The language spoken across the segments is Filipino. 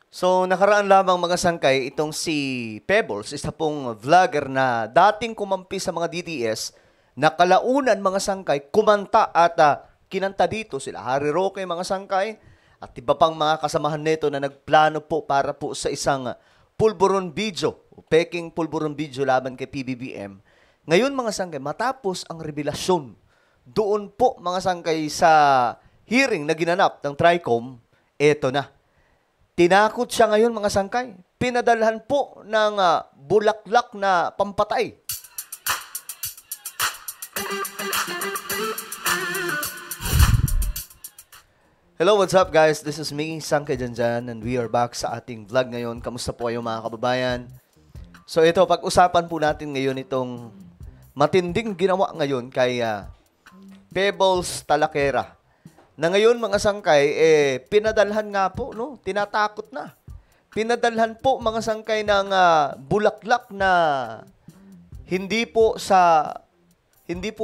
So, nakaraan lamang mga sangkay, itong si Pebbles, isa pong vlogger na dating kumampi sa mga DDS, nakalaunan mga sangkay, kumanta at kinanta dito sila Harry Roque mga sangkay, at iba pang mga kasamahan nito na nagplano po para po sa isang pulburon video, o peking pulburon video laban kay PBBM. Ngayon mga sangkay, matapos ang revelasyon, doon po mga sangkay sa hearing na ginanap ng TRICOM, eto na. Tinakot siya ngayon mga sangkay. Pinadalhan po ng bulaklak na pampatay. Hello, what's up guys? This is me, Sangkay Janjan, and we are back sa ating vlog ngayon. Kamusta po kayo mga kababayan? So ito, pag-usapan po natin ngayon itong matinding ginawa ngayon kay Pebbles Talakera. Na ngayon mga sangkay, pinadalhan nga po, no? Tinatakot na. Pinadalhan po mga sangkay ng bulaklak na hindi po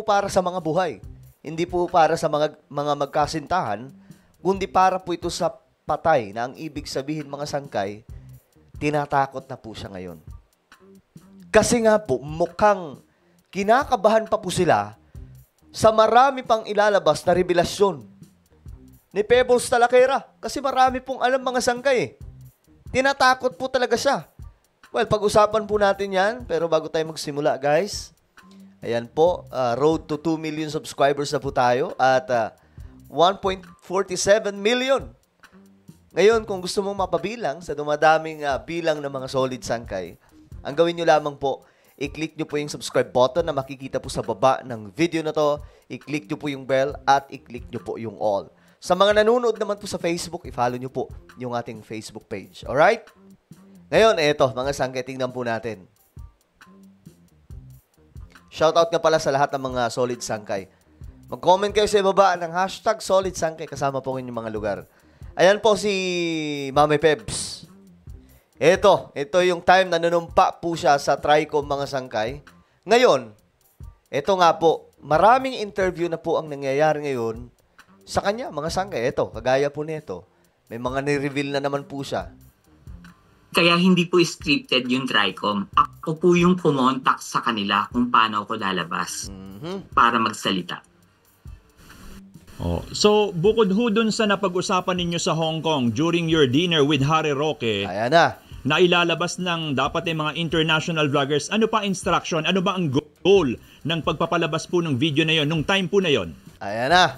para sa mga buhay. Hindi po para sa mga magkasintahan, kundi para po ito sa patay, na ang ibig sabihin mga sangkay, tinatakot na po siya ngayon. Kasi nga po, mukhang kinakabahan pa po sila sa marami pang ilalabas na revelasyon ni Pebbles Talakera. Kasi marami pong alam mga sangkay. Tinatakot po talaga siya. Well, pag-usapan po natin yan. Pero bago tayo magsimula, guys. Ayan po, road to 2 million subscribers na po tayo. At 1.47 million. Ngayon, kung gusto mong mapabilang sa dumadaming bilang ng mga solid sangkay, ang gawin nyo lamang po, i-click nyo po yung subscribe button na makikita po sa baba ng video na to. I-click nyo po yung bell at i-click nyo po yung all. Sa mga nanonood naman po sa Facebook, i-follow nyo po yung ating Facebook page. Alright? Ngayon, eto, mga sangkay, tingnan po natin. Shoutout nga pala sa lahat ng mga solid sangkay. Mag-comment kayo sa ibaba ng hashtag solid sangkay, kasama po inyong mga lugar. Ayan po si Mami Pebs. Ito yung time na nanumpa po siya sa TRICOM mga sangkay. Ngayon, ito nga po, maraming interview na po ang nangyayari ngayon sa kanya, mga sangkay. Ito, kagaya po nito. May mga ni-reveal na naman po siya. Kaya hindi po scripted yung TRICOM. Ako po yung kumontak sa kanila kung paano ako lalabas para magsalita. Oh, so, bukod ho dun sa napag-usapan ninyo sa Hong Kong during your dinner with Harry Roque, Ayan na. na ilalabas ng dapat ay mga international vloggers, ano pa instruction, ano ba ang goal ng pagpapalabas po ng video na yon, nung time po na yon? Ayan na.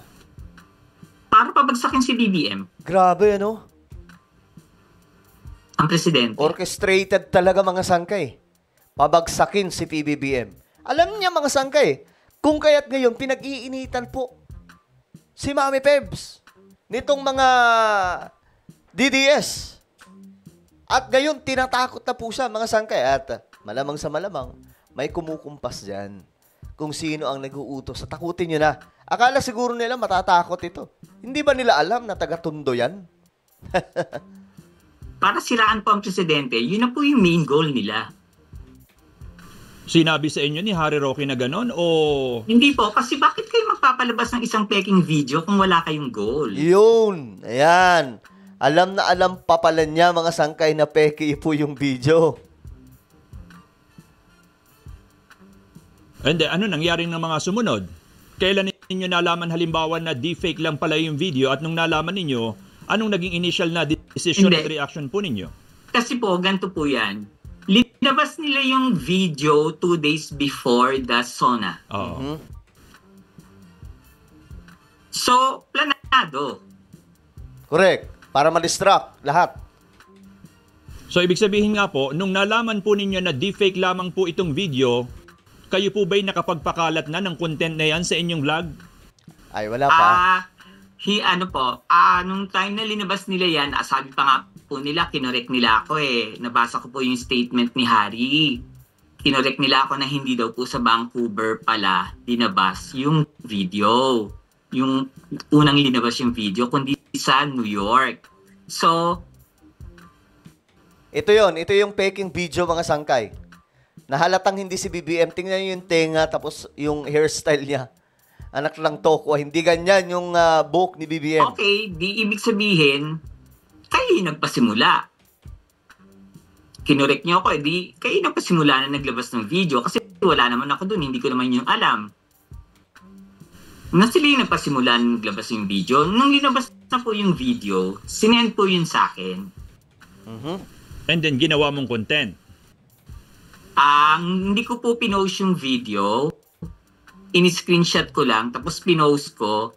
Para pabagsakin si BBM, Grabe, ano? ang presidente. Orchestrated talaga mga sangkay. Pabagsakin si PBBM. Alam niya mga sangkay, kung kaya't ngayon pinag-iinitan po si Mami Pebs nitong mga DDS. At ngayon, tinatakot na po siya mga sangkay. At malamang sa malamang, may kumukumpas dyan kung sino ang nag-uutos. At takutin nyo na. Akala siguro nila matatakot ito. Hindi ba nila alam na taga-Tondo yan? Para siraan po ang presidente, yun na po yung main goal nila. Sinabi sa inyo ni Harry Roque na ganon o... Hindi po, kasi bakit kayo magpapalabas ng isang peking video kung wala kayong goal? Yun. Ayan. Alam na alam pa pala niya mga sangkay na peke po yung video. Hindi, ano nangyari ng mga sumunod? Kailan ninyo nalaman halimbawa na deepfake lang pala yung video at nung nalaman ninyo, anong naging initial na decision at reaction po ninyo? Kasi po, ganito po yan. Linabas nila yung video 2 days before the SONA. Oo. So, planado. Correct. Para ma-distract lahat. So, ibig sabihin nga po, nung nalaman po ninyo na deepfake lamang po itong video, kayo po ba'y nakapagpakalat na ng content na yan sa inyong vlog? Ay, wala pa. Nung time na linabas nila yan, sabi pa nga po nila, kinorek nila ako Nabasa ko po yung statement ni Harry. Kinorek nila ako na hindi daw po sa Vancouver pala linabas yung video. Yung unang linabas yung video, kundi sa New York. So, Ito yung peking video mga sangkay. Nahalatang hindi si BBM. Tingnan niyo yung tenga tapos yung hairstyle niya. Anak lang toko. Hindi ganyan yung buhok ni BBM. okay, di ibig sabihin, kayo yung nagpasimula. kinorek niyo ako, edi kayo na pasimula na naglabas ng video kasi wala naman ako dun, hindi ko naman yung alam. Na sila yung nagpasimula na naglabas yung video. Nung linabas na po yung video, sinend po yun sa akin. And then ginawa mong content. Hindi ko po pinost yung video. In-screenshot ko lang, tapos pinost ko.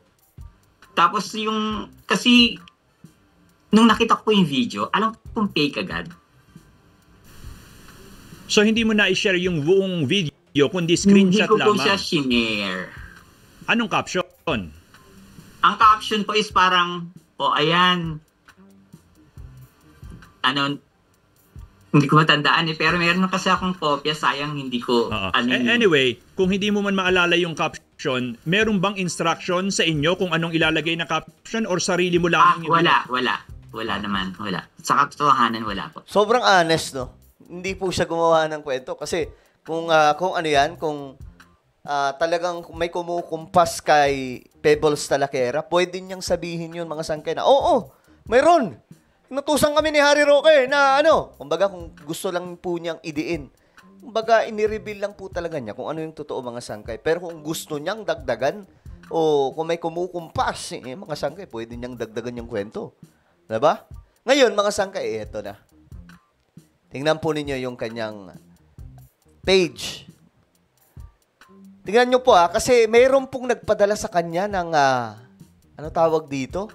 Tapos yung, kasi, nung nakita ko yung video, alam ko kung fake agad. So hindi mo na i-share yung buong video, kundi screenshot Hindi ko po lamang. siya shinare. Anong caption? Ang caption po is parang, ayan. Hindi ko matandaan pero meron kasi akong kopya, sayang hindi ko, Anyway, kung hindi mo man maalala yung caption, meron bang instruction sa inyo kung anong ilalagay na caption or sarili mo lamang yung... Wala naman, wala. Sa katotohanan, wala po. Sobrang honest, no? Hindi po siya gumawa ng kwento. Kasi kung ano yan, kung talagang may kumukumpas kay Pebbles Talakera, pwede niyang sabihin yun, mga sangkay, na, oo, mayroon. Inutusan kami ni Harry Roque na kumbaga kung gusto lang po niyang idiin. Kumbaga, inireveal lang po talaga niya kung ano yung totoo, mga sangkay. Pero kung gusto niyang dagdagan, o kung may kumukumpas, mga sangkay, pwede niyang dagdagan yung kwento. Diba? Ngayon, mga sangkay, eto na. Tingnan po ninyo yung kanyang page. Tingnan nyo po kasi mayroon pong nagpadala sa kanya ng, ano tawag dito?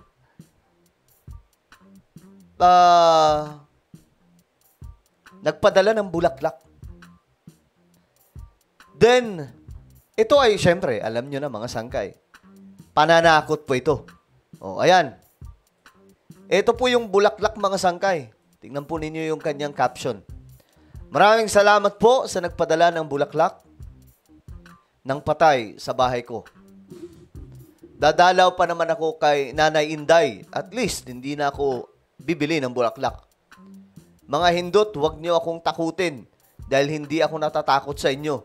Nagpadala ng bulaklak. Then, ito ay, syempre, alam nyo na mga sangkay, pananakot po ito. Ayan. Ito po yung bulaklak, mga sangkay. Tingnan po ninyo yung kanyang caption. Maraming salamat po sa nagpadala ng bulaklak ng patay sa bahay ko. Dadalaw pa naman ako kay Nanay Inday. At least, hindi na ako bibili ng bulaklak. Mga hindot, huwag niyo akong takutin dahil hindi ako natatakot sa inyo.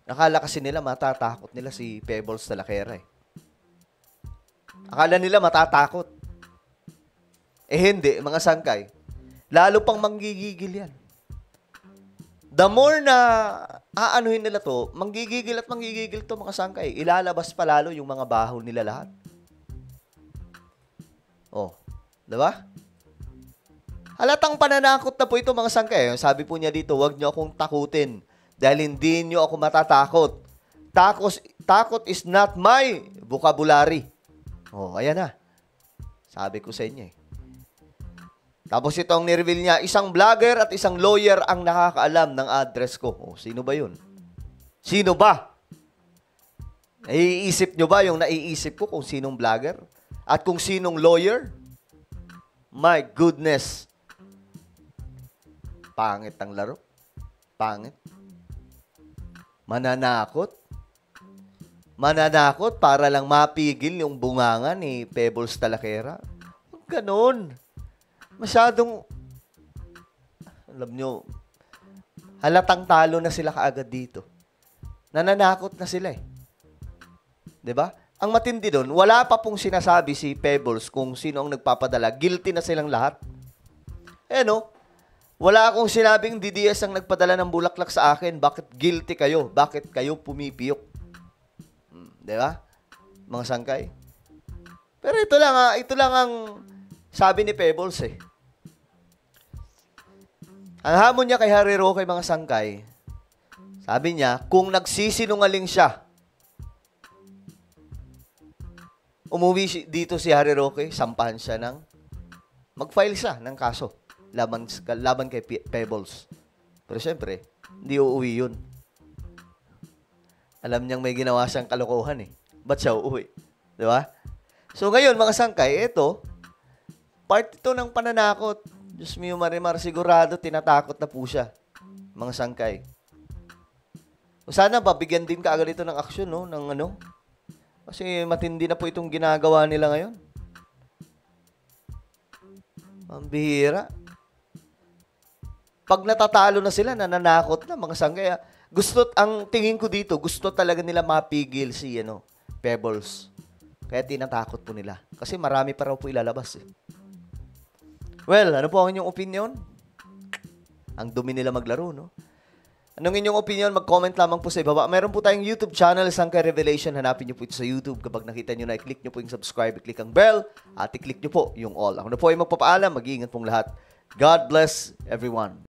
Akala kasi nila matatakot nila si Pebbles Talakera eh. Akala nila matatakot. Hindi, mga sangkay. Lalo pang manggigigil yan. The more na aanuhin nila to, manggigigil to, mga sangkay. Ilalabas pa lalo yung mga baho nila lahat. Diba? Halatang pananakot na po ito, mga sangkay. Sabi po niya dito, huwag niyo akong takutin dahil hindi niyo ako matatakot. Takot is not my vocabulary. Ayan na. Sabi ko sa inyo eh. Tapos itong nireveal niya, isang vlogger at isang lawyer ang nakakaalam ng address ko. Sino ba yun? Sino ba? Naiisip nyo ba yung naiisip ko kung sinong vlogger? At kung sinong lawyer? My goodness. Pangit ang laro. Pangit. Mananakot. Mananakot para lang mapigil yung bunganga ni Pebbles Talakera. Ganon. Masyadong, alam nyo, halatang talo na sila kaagad dito. Nananakot na sila eh. 'Di ba? Ang matindi doon, wala pa pong sinasabi si Pebbles kung sino ang nagpapadala. Guilty na silang lahat. Wala akong sinabing DDS ang nagpadala ng bulaklak sa akin. Bakit guilty kayo? Bakit kayo pumipiyok? 'Di ba? Mga sangkay. Pero ito lang ang sabi ni Pebbles eh. Ang hamon niya kay Harry Roque, mga sangkay, sabi niya, kung nagsisinungaling siya, umuwi dito si Harry Roque, sampahan siya mag-file siya ng kaso laban kay Pebbles. Pero syempre, hindi uuwi yun. Alam niyang may ginawa siyang kalokohan eh. Ba't siya uuwi? Di ba? So ngayon, mga sangkay, ito, part ito ng pananakot. Diyos mio Marimar, sigurado tinatakot na po siya. Mga sangkay. Sana babigyan din kaagad ito ng aksyon, no? Kasi matindi na po itong ginagawa nila ngayon. Ang bihira. Pag natatalo na sila, nananakot na, mga sangkay. Ang tingin ko dito, gusto talaga nila mapigil si Pebbles. Kaya tinatakot po nila. Kasi marami pa raw po ilalabas eh. Well, ano po ang inyong opinion? Ang dumi nila maglaro, no? Anong inyong opinion? Mag-comment lamang po sa ibaba. Meron po tayong YouTube channel, Sangkay Revelation. Hanapin nyo po ito sa YouTube. Kapag nakita nyo na, i-click nyo po yung subscribe, i-click ang bell, at i-click nyo po yung all. Ako na po ay magpapaalam. Mag-iingat pong lahat. God bless everyone.